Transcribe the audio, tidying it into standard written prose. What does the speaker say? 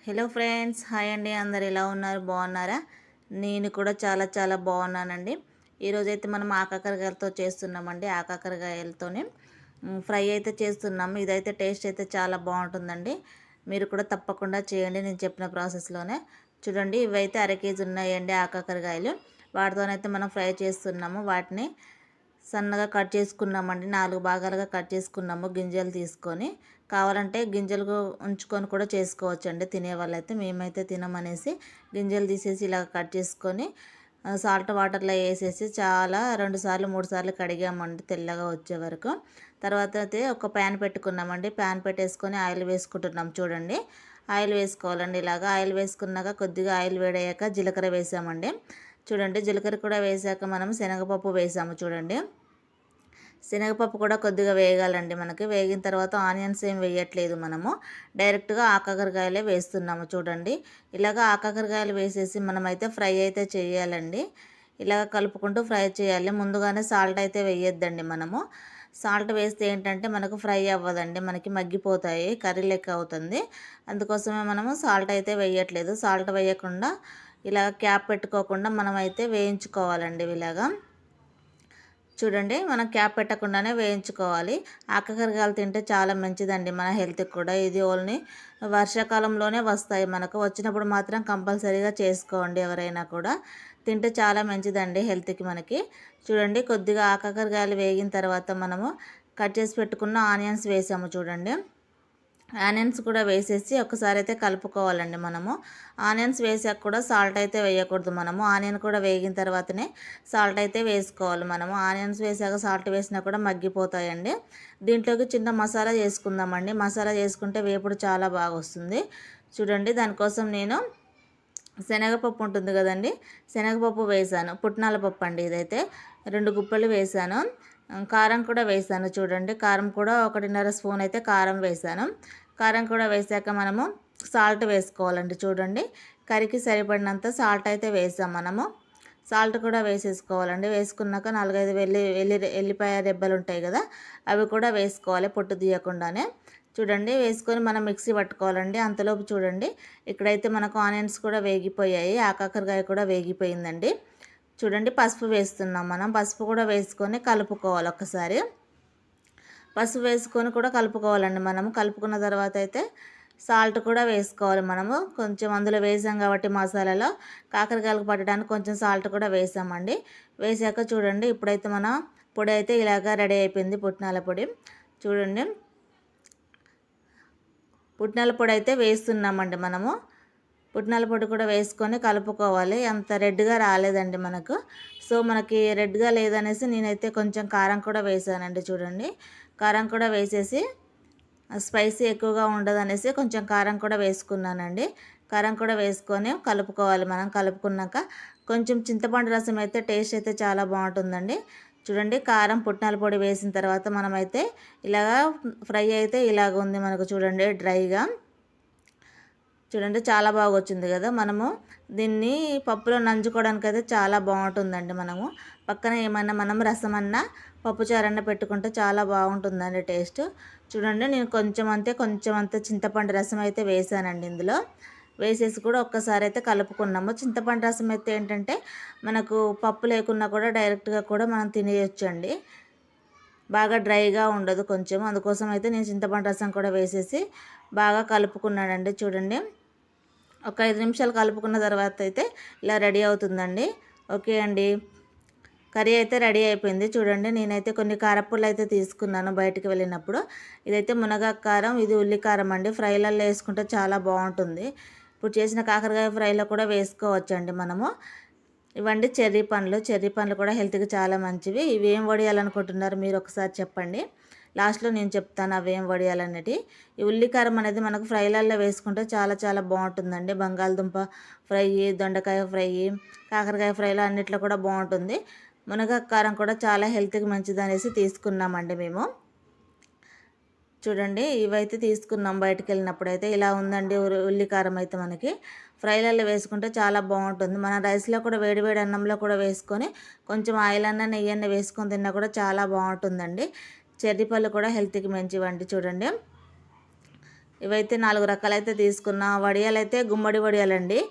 Hello friends, hi అండి. అందరు ఎలా ఉన్నారు? బాగున్నారా? నేను కూడా చాలా చాలా బాగున్నానండి. ఈరోజైతే మనం ఆకాకరకాయలతో చేస్తున్నామండి. ఆకాకరకాయలతోనే ఫ్రై అయితే చేస్తున్నాము. ఇదైతే టేస్ట్ అయితే చాలా బాగుంటుందండి. మీరు కూడా తప్పకుండా చేయండి నేను చెప్పిన ప్రాసెస్లోనే. చూడండి, ఇవైతే అరకేజీ ఉన్నాయండి ఆకాకరకాయలు. వాటితోనైతే మనం ఫ్రై చేస్తున్నాము. వాటిని సన్నగా కట్ చేసుకున్నామండి. 4 భాగాలుగా కట్ చేసుకున్నాము గింజలు తీసుకొని. కావాలంటే గింజలు ఉంచుకొని కూడా చేసుకోవచ్చండి తినే వాళ్ళైతే. మేమైతే తినమనేసి గింజలు తీసేసి ఇలా కట్ చేసుకొని సాల్ట్ వాటర్లో వేసేసి చాలా 2 సార్లు 3 సార్లు కడిగామండి తెల్లగా వచ్చే వరకు. తర్వాత అయితే ఒక ప్యాన్ పెట్టుకున్నామండి. ప్యాన్ పెట్టేసుకొని ఆయిల్ వేసుకుంటున్నాం. చూడండి, ఆయిల్ వేసుకోవాలండి. ఇలాగా ఆయిల్ వేసుకున్నాక కొద్దిగా ఆయిల్ వేడయ్యాక జీలకర్ర వేసామండి. చూడండి, జీలకర్ర కూడా వేసాక మనం శనగపప్పు వేసాము. చూడండి, శనగపప్పు కూడా కొద్దిగా వేగాలండి. మనకి వేగిన తర్వాత ఆనియన్స్ ఏం వేయట్లేదు, మనము డైరెక్ట్గా ఆకాకరకాయలే వేస్తున్నాము. చూడండి, ఇలాగ ఆకాకరకాయలు వేసేసి మనమైతే ఫ్రై అయితే చేయాలండి. ఇలాగ కలుపుకుంటూ ఫ్రై చేయాలి. ముందుగానే సాల్ట్ అయితే వేయొద్దండి. మనము సాల్ట్ వేస్తే ఏంటంటే మనకు ఫ్రై అవ్వదండి, మనకి మగ్గిపోతాయి, కర్రీ లెక్క అవుతుంది. అందుకోసమే మనము సాల్ట్ అయితే వేయట్లేదు. సాల్ట్ వేయకుండా ఇలా క్యాప్ పెట్టుకోకుండా మనమైతే వేయించుకోవాలండి. ఇలాగా చూడండి, మనం క్యాప్ పెట్టకుండానే వేయించుకోవాలి. ఆకాకరకాయలు తింటే చాలా మంచిదండి మన హెల్త్కి కూడా. ఇది ఓన్లీ వర్షాకాలంలోనే వస్తాయి మనకు. వచ్చినప్పుడు మాత్రం కంపల్సరీగా చేసుకోండి. ఎవరైనా కూడా తింటే చాలా మంచిదండి హెల్త్కి మనకి. చూడండి, కొద్దిగా ఆకాకరకాయలు వేగిన తర్వాత మనము కట్ చేసి పెట్టుకున్న ఆనియన్స్ వేసాము. చూడండి, ఆనియన్స్ కూడా వేసేసి ఒకసారి అయితే కలుపుకోవాలండి. మనము ఆనియన్స్ వేసాక కూడా సాల్ట్ అయితే వేయకూడదు. మనము ఆనియన్ కూడా వేగిన తర్వాతనే సాల్ట్ అయితే వేసుకోవాలి. మనము ఆనియన్స్ వేసాక సాల్ట్ వేసినా కూడా మగ్గిపోతాయండి. దీంట్లోకి చిన్న మసాలా చేసుకుందామండి. మసాలా చేసుకుంటే వేపుడు చాలా బాగా వస్తుంది. చూడండి, దానికోసం నేను శనగపప్పు ఉంటుంది కదండి, శనగపప్పు వేసాను. పుట్నాల పప్పు అండి ఇదైతే. 2 గుప్పలు వేసాను. కారం కూడా వేసాను. చూడండి, కారం కూడా 1.5 స్పూన్ అయితే కారం వేసాను. కారం కూడా వేసాక మనము సాల్ట్ వేసుకోవాలండి. చూడండి, కర్రీకి సరిపడినంత సాల్ట్ అయితే వేసాం మనము. సాల్ట్ కూడా వేసేసుకోవాలండి. వేసుకున్నాక 4-5 ఎల్లిపాయ రెబ్బలు ఉంటాయి కదా, అవి కూడా వేసుకోవాలి పొట్టు తీయకుండానే. చూడండి, వేసుకొని మనం మిక్సీ పట్టుకోవాలండి. అంతలోపు చూడండి, ఇక్కడైతే మనకు ఆనియన్స్ కూడా వేగిపోయాయి, ఆకాకరకాయ కూడా వేగిపోయిందండి. చూడండి, పసుపు వేస్తున్నాం. మనం పసుపు కూడా వేసుకొని కలుపుకోవాలి ఒకసారి. పసుపు వేసుకొని కూడా కలుపుకోవాలండి. మనము కలుపుకున్న తర్వాత అయితే సాల్ట్ కూడా వేసుకోవాలి. మనము కొంచెం అందులో వేసాం కాబట్టి మసాలాలో కాకరకాయలకు పట్టడానికి కొంచెం సాల్ట్ కూడా వేసామండి. వేసాక చూడండి, ఇప్పుడైతే మన పొడి అయితే ఇలాగా రెడీ అయిపోయింది, పుట్నాల పొడి. చూడండి, పుట్నాల పొడి అయితే వేస్తున్నామండి. మనము పుట్నాల పొడి కూడా వేసుకొని కలుపుకోవాలి. అంత రెడ్గా రాలేదండి మనకు. సో మనకి రెడ్గా లేదనేసి నేనైతే కొంచెం కారం కూడా వేసానండి. చూడండి, కారం కూడా వేసేసి స్పైసీ ఎక్కువగా ఉండదనేసి కొంచెం కారం కూడా వేసుకున్నానండి. కారం కూడా వేసుకొని కలుపుకోవాలి. మనం కలుపుకున్నాక కొంచెం చింతపండు రసం అయితే టేస్ట్ అయితే చాలా బాగుంటుందండి. చూడండి, కారం పుట్నాల పొడి వేసిన తర్వాత మనమైతే ఇలాగా ఫ్రై అయితే ఇలాగ ఉంది మనకు. చూడండి, డ్రైగా చూడండి చాలా బాగా వచ్చింది కదా. మనము దీన్ని పప్పులో నంచుకోవడానికి అయితే చాలా బాగుంటుందండి. మనము పక్కన ఏమన్నా మనం రసం అన్నా పప్పుచారన్న పెట్టుకుంటే చాలా బాగుంటుందండి టేస్ట్. చూడండి, నేను కొంచెం అంత చింతపండు రసం అయితే వేసానండి. ఇందులో వేసేసి కూడా ఒక్కసారి అయితే కలుపుకున్నాము. చింతపండు రసం అయితే ఏంటంటే మనకు పప్పు లేకున్నా కూడా డైరెక్ట్గా కూడా మనం తినేయొచ్చండి. బాగా డ్రైగా ఉండదు కొంచెం. అందుకోసం అయితే నేను చింతపండు రసం కూడా వేసేసి బాగా కలుపుకున్నానండి. చూడండి, ఒక 5 నిమిషాలు కలుపుకున్న తర్వాత అయితే ఇలా రెడీ అవుతుందండి. ఓకే అండి, కర్రీ అయితే రెడీ అయిపోయింది. చూడండి, నేనైతే కొన్ని కారపొళ్ళు అయితే తీసుకున్నాను బయటికి వెళ్ళినప్పుడు. ఇదైతే మునగాకు కారం, ఇది ఉల్లి కారం అండి. ఫ్రైలలో వేసుకుంటే చాలా బాగుంటుంది. ఇప్పుడు చేసిన కాకరకాయ ఫ్రైలో కూడా వేసుకోవచ్చండి మనము. ఇవండి చెర్రీ పండ్లు కూడా హెల్త్కి చాలా మంచివి. ఇవి ఏం వడియాలనుకుంటున్నారు మీరు ఒకసారి చెప్పండి. లాస్ట్లో నేను చెప్తాను అవి ఏం వడియాలనేది. ఈ ఉల్లికారం అనేది మనకు ఫ్రైలలో వేసుకుంటే చాలా చాలా బాగుంటుందండి. బంగాళదుంప ఫ్రై, దొండకాయ ఫ్రై, కాకరకాయ ఫ్రైలో అన్నిట్లో కూడా బాగుంటుంది. మునగాకు కారం కూడా చాలా హెల్త్కి మంచిది అనేసి తీసుకున్నామండి మేము. చూడండి, ఇవైతే తీసుకున్నాం బయటకు వెళ్ళినప్పుడు. అయితే ఇలా ఉందండి ఉల్లికారం అయితే మనకి. ఫ్రైలలో వేసుకుంటే చాలా బాగుంటుంది. మన రైస్లో కూడా వేడివేడి అన్నంలో కూడా వేసుకొని కొంచెం ఆయిల్ అన్న నెయ్యి అన్న వేసుకొని తిన్నా కూడా చాలా బాగుంటుందండి. చెర్రీ పళ్ళు కూడా హెల్త్కి మంచివండి. చూడండి, ఇవైతే 4 రకాలైతే తీసుకున్నా. వడియాలైతే గుమ్మడి వడియాలండి.